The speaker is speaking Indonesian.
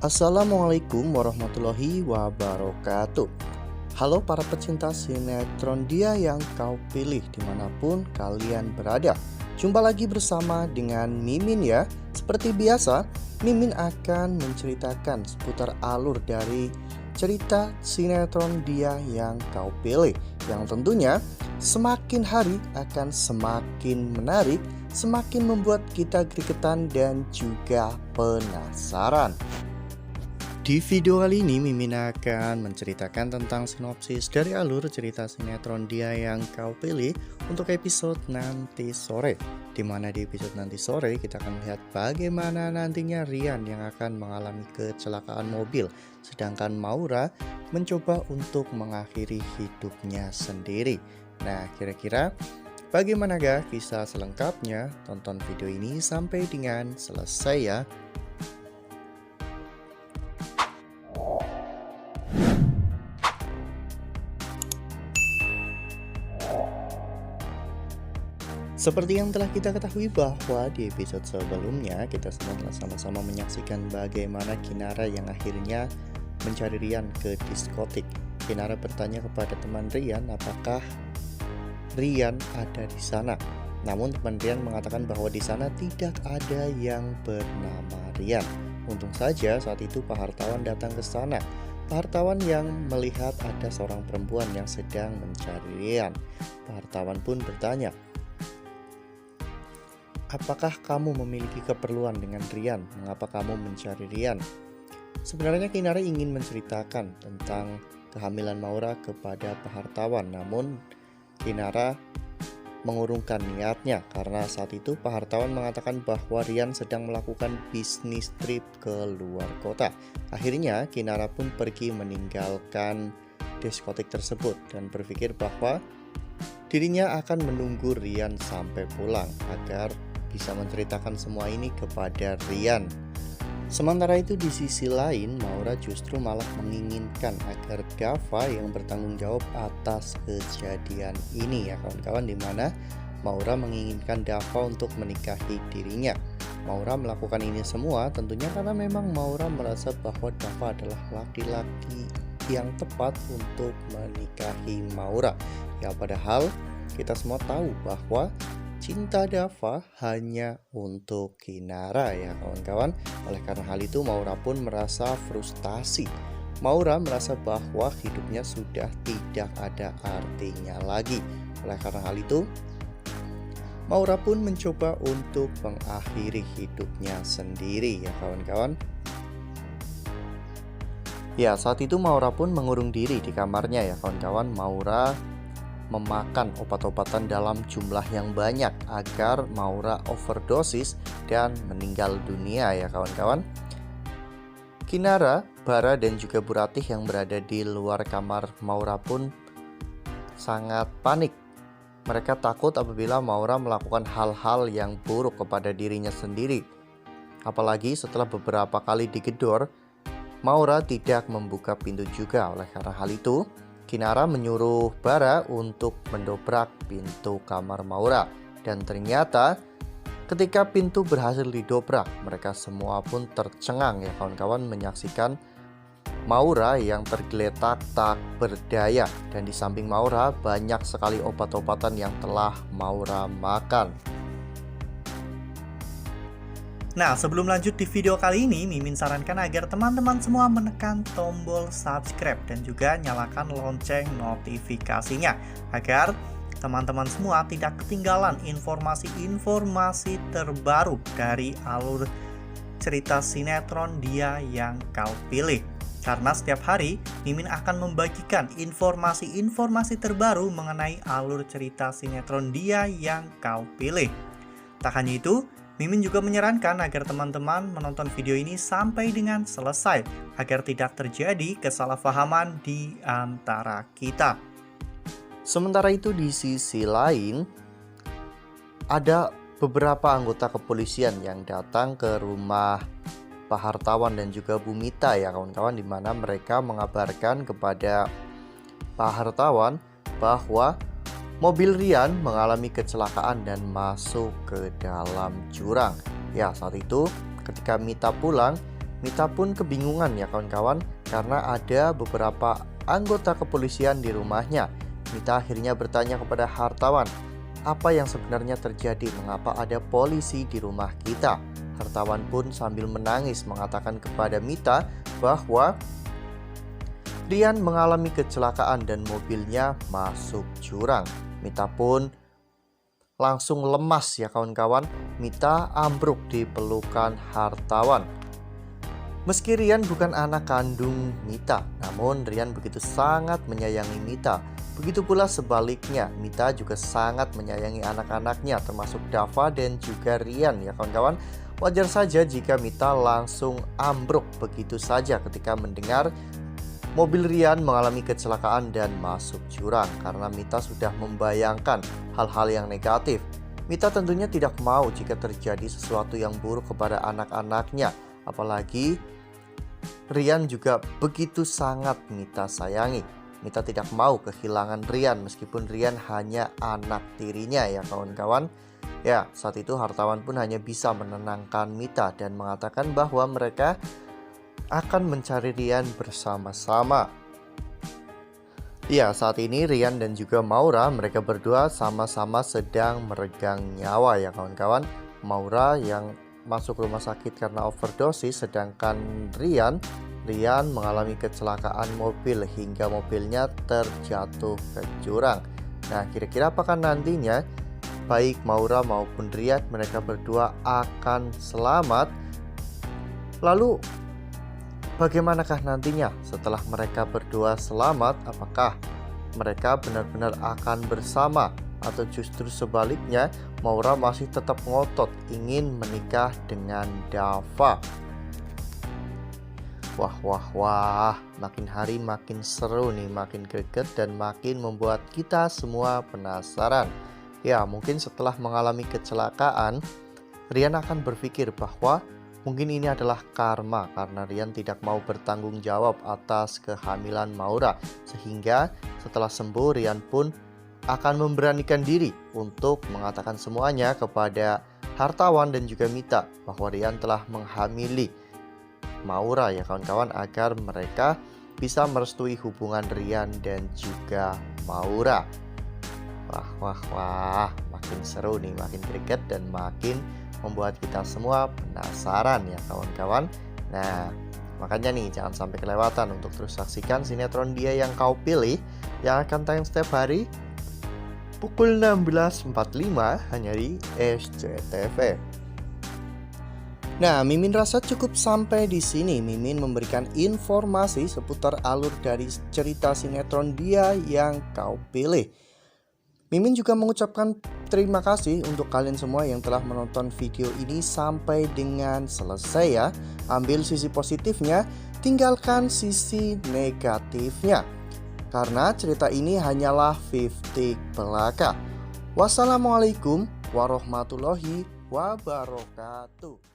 Assalamualaikum warahmatullahi wabarakatuh. Halo para pecinta sinetron Dia Yang Kau Pilih dimanapun kalian berada. Jumpa lagi bersama dengan Mimin ya. Seperti biasa, Mimin akan menceritakan seputar alur dari cerita sinetron Dia Yang Kau Pilih, yang tentunya semakin hari akan semakin menarik, semakin membuat kita gregetan dan juga penasaran. Di video kali ini Mimin akan menceritakan tentang sinopsis dari alur cerita sinetron Dia Yang Kau Pilih untuk episode nanti sore. Dimana di episode nanti sore kita akan melihat bagaimana nantinya Rian yang akan mengalami kecelakaan mobil, sedangkan Maura mencoba untuk mengakhiri hidupnya sendiri. Nah, kira-kira bagaimana kisah selengkapnya? Tonton video ini sampai dengan selesai ya. Seperti yang telah kita ketahui bahwa di episode sebelumnya kita semua telah sama-sama menyaksikan bagaimana Kinara yang akhirnya mencari Rian ke diskotik. Kinara bertanya kepada teman Rian apakah Rian ada di sana. Namun teman Rian mengatakan bahwa di sana tidak ada yang bernama Rian. Untung saja saat itu Pak Hartawan datang ke sana. Pak Hartawan yang melihat ada seorang perempuan yang sedang mencari Rian. Pak Hartawan pun bertanya, "Apakah kamu memiliki keperluan dengan Rian? Mengapa kamu mencari Rian?" Sebenarnya Kinara ingin menceritakan tentang kehamilan Maura kepada Pak Hartawan, namun Kinara mengurungkan niatnya karena saat itu Pak Hartawan mengatakan bahwa Rian sedang melakukan bisnis trip ke luar kota. Akhirnya Kinara pun pergi meninggalkan diskotik tersebut dan berpikir bahwa dirinya akan menunggu Rian sampai pulang agar bisa menceritakan semua ini kepada Rian. Sementara itu di sisi lain Maura justru malah menginginkan agar Dava yang bertanggung jawab atas kejadian ini ya kawan-kawan, dimana Maura menginginkan Dava untuk menikahi dirinya. Maura melakukan ini semua tentunya karena memang Maura merasa bahwa Dava adalah laki-laki yang tepat untuk menikahi Maura. Ya padahal kita semua tahu bahwa cinta Dava hanya untuk Kinara ya kawan-kawan. Oleh karena hal itu Maura pun merasa frustasi. Maura merasa bahwa hidupnya sudah tidak ada artinya lagi. Oleh karena hal itu Maura pun mencoba untuk mengakhiri hidupnya sendiri ya kawan-kawan. Ya saat itu Maura pun mengurung diri di kamarnya ya kawan-kawan. Maura memakan obat-obatan dalam jumlah yang banyak agar Maura overdosis dan meninggal dunia ya kawan-kawan. Kinara, Bara dan juga Bu Ratih yang berada di luar kamar Maura pun sangat panik. Mereka takut apabila Maura melakukan hal-hal yang buruk kepada dirinya sendiri. Apalagi setelah beberapa kali digedor, Maura tidak membuka pintu juga. Oleh karena hal itu Kinara menyuruh Bara untuk mendobrak pintu kamar Maura. Dan ternyata ketika pintu berhasil didobrak, mereka semua pun tercengang ya kawan-kawan menyaksikan Maura yang tergeletak tak berdaya. Dan di samping Maura banyak sekali obat-obatan yang telah Maura makan. Nah, sebelum lanjut di video kali ini, Mimin sarankan agar teman-teman semua menekan tombol subscribe dan juga nyalakan lonceng notifikasinya agar teman-teman semua tidak ketinggalan informasi-informasi terbaru dari alur cerita sinetron Dia Yang Kau Pilih. Karena setiap hari Mimin akan membagikan informasi-informasi terbaru mengenai alur cerita sinetron Dia Yang Kau Pilih. Tak hanya itu, Mimin juga menyarankan agar teman-teman menonton video ini sampai dengan selesai agar tidak terjadi kesalahpahaman di antara kita. Sementara itu di sisi lain ada beberapa anggota kepolisian yang datang ke rumah Pak Hartawan dan juga Bu Mita ya kawan-kawan, dimana mereka mengabarkan kepada Pak Hartawan bahwa mobil Rian mengalami kecelakaan dan masuk ke dalam jurang. Ya saat itu ketika Mita pulang, Mita pun kebingungan ya kawan-kawan, karena ada beberapa anggota kepolisian di rumahnya. Mita akhirnya bertanya kepada hartawan, apa yang sebenarnya terjadi, mengapa ada polisi di rumah kita. Hartawan pun sambil menangis mengatakan kepada Mita bahwa Rian mengalami kecelakaan dan mobilnya masuk jurang. Mita pun langsung lemas ya kawan-kawan. Mita ambruk di pelukan hartawan. Meski Rian bukan anak kandung Mita, namun Rian begitu sangat menyayangi Mita. Begitu pula sebaliknya, Mita juga sangat menyayangi anak-anaknya termasuk Dava dan juga Rian ya kawan-kawan. Wajar saja jika Mita langsung ambruk begitu saja ketika mendengar mobil Rian mengalami kecelakaan dan masuk jurang, karena Mita sudah membayangkan hal-hal yang negatif. Mita tentunya tidak mau jika terjadi sesuatu yang buruk kepada anak-anaknya, apalagi Rian juga begitu sangat Mita sayangi. Mita tidak mau kehilangan Rian meskipun Rian hanya anak tirinya ya kawan-kawan. Ya, saat itu hartawan pun hanya bisa menenangkan Mita dan mengatakan bahwa mereka akan mencari Rian bersama-sama. Ya, saat ini Rian dan juga Maura, mereka berdua sama-sama sedang meregang nyawa ya kawan-kawan. Maura yang masuk rumah sakit karena overdosis, sedangkan Rian mengalami kecelakaan mobil hingga mobilnya terjatuh ke jurang. Nah, kira-kira apakah nantinya baik Maura maupun Rian, mereka berdua akan selamat? Lalu bagaimanakah nantinya setelah mereka berdua selamat? Apakah mereka benar-benar akan bersama? Atau justru sebaliknya, Maura masih tetap ngotot ingin menikah dengan Dava? Wah, makin hari makin seru nih, makin greget dan makin membuat kita semua penasaran. Ya, mungkin setelah mengalami kecelakaan, Rian akan berpikir bahwa mungkin ini adalah karma karena Rian tidak mau bertanggung jawab atas kehamilan Maura. Sehingga setelah sembuh, Rian pun akan memberanikan diri untuk mengatakan semuanya kepada hartawan dan juga Mita bahwa Rian telah menghamili Maura ya kawan-kawan, agar mereka bisa merestui hubungan Rian dan juga Maura. Wah, makin seru nih, makin greget dan makin membuat kita semua penasaran ya kawan-kawan. Nah, makanya nih jangan sampai kelewatan untuk terus saksikan sinetron Dia Yang Kau Pilih yang akan tayang setiap hari pukul 16.45 hanya di SCTV. Nah, Mimin rasa cukup sampai di sini. Mimin memberikan informasi seputar alur dari cerita sinetron Dia Yang Kau Pilih. Mimin juga mengucapkan terima kasih untuk kalian semua yang telah menonton video ini sampai dengan selesai ya. Ambil sisi positifnya, tinggalkan sisi negatifnya, karena cerita ini hanyalah 50 belaka. Wassalamualaikum warahmatullahi wabarakatuh.